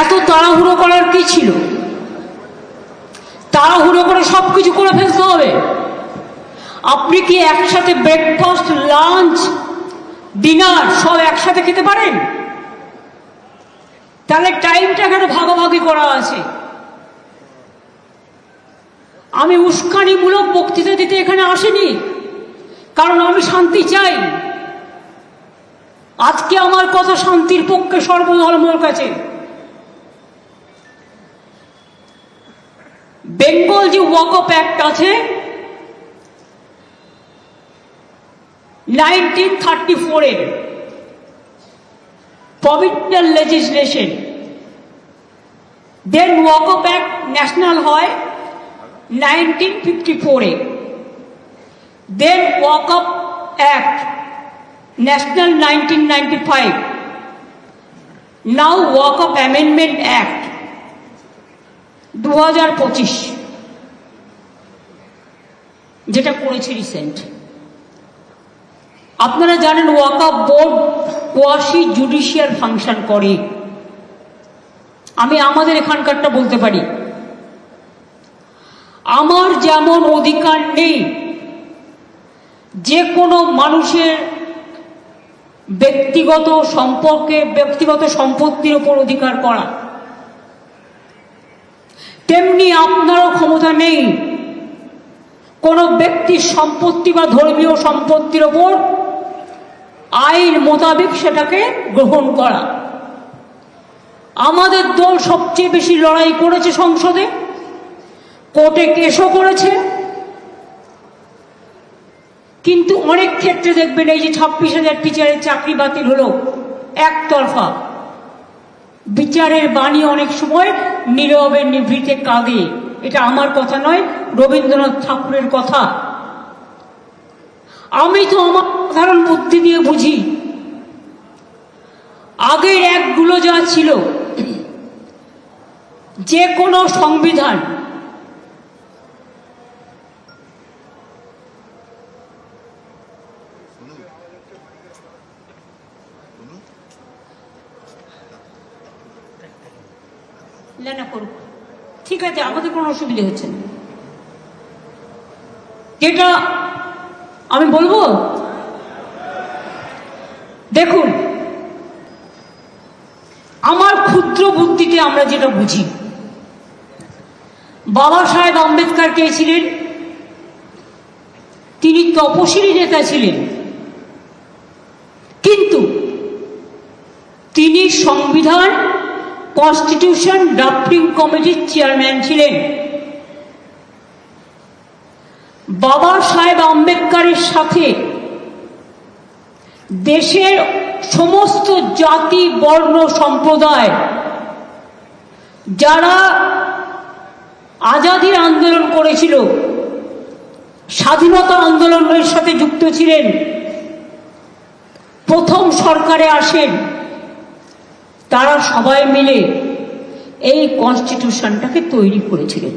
এত তাড়াহুড়ো করার কি ছিল? তাড়াহুড়ো করে সবকিছু করে ফেলতে হবে? আপনি কি একসাথে ব্রেকফাস্ট, লাঞ্চ, ডিনার সব একসাথে খেতে পারেন? তাহলে টাইমটা এখানে ভাগাভাগি করা আছে। আমি উস্কানিমূলক বক্তৃতা দিতে এখানে আসিনি, কারণ আমি শান্তি চাই। আজকে আমার কথা শান্তির পক্ষে সর্বধর্মের কাছে। বেঙ্গল যে ওয়াকআপ অ্যাক্ট আছে 1934-এর প্রভিন্সিয়াল লেজিসলেশন, দেন ওয়াকআপ অ্যাক্ট ন্যাশনাল হয় 1954-এ, দেন ওয়াকআপ অ্যাক্ট ন্যাশনাল 1995, নাও ওয়াকআপ অ্যামেন্ডমেন্ট অ্যাক্ট 2025, যেটা করেছে রিসেন্ট। আপনারা জানেন ওয়াকআপ বোর্ড কোয়াসি জুডিশিয়াল ফাংশন করে। আমি আমাদের এখানকারটা বলতে পারি, আমার যেমন অধিকার নেই যে কোনো মানুষের ব্যক্তিগত সম্পর্কে, ব্যক্তিগত সম্পত্তির উপর অধিকার করা, তেমনি আপনারও ক্ষমতা নেই কোনো ব্যক্তির সম্পত্তি বা ধর্মীয় সম্পত্তির ওপর আইন মোতাবেক সেটাকে গ্রহণ করা। আমাদের দল সবচেয়ে বেশি লড়াই করেছে সংসদে, কোর্টে কেসও করেছে, কিন্তু অনেক ক্ষেত্রে দেখবেন এই যে 26,000 টিচারের চাকরি বাতিল হলো একতরফা। বিচারের বাণী অনেক সময় নীরবে নিভৃতে কাঁদে। এটা আমার কথা নয়, রবীন্দ্রনাথ ঠাকুরের কথা। আমি তো আমার সাধারণ বুদ্ধি দিয়ে বুঝি। আগের অ্যাক্টগুলো যা ছিল, যে কোনো সংবিধান না করুক, ঠিক আছে, আমাদের কোনো অসুবিধা হচ্ছে না। যেটা আমি বলবো, দেখুন, আমার ক্ষুদ্র বুদ্ধিতে আমরা যেটা বুঝি, বাবা সাহেব আম্বেদকর কে ছিলেন? তিনি তপশিলি নেতা ছিলেন, কিন্তু তিনি সংবিধান কনস্টিটিউশন ড্রাফটিং কমিটির চেয়ারম্যান ছিলেন। বাবা সাহেব আম্বেদকরের সাথে দেশের সমস্ত জাতি, বর্ণ, সম্প্রদায় যারা আজাদির আন্দোলন করেছিল, স্বাধীনতা আন্দোলনের সাথে যুক্ত ছিলেন, প্রথম সরকারে আসেন, তারা সবাই মিলে এই কনস্টিটিউশনটাকে তৈরি করেছিলেন।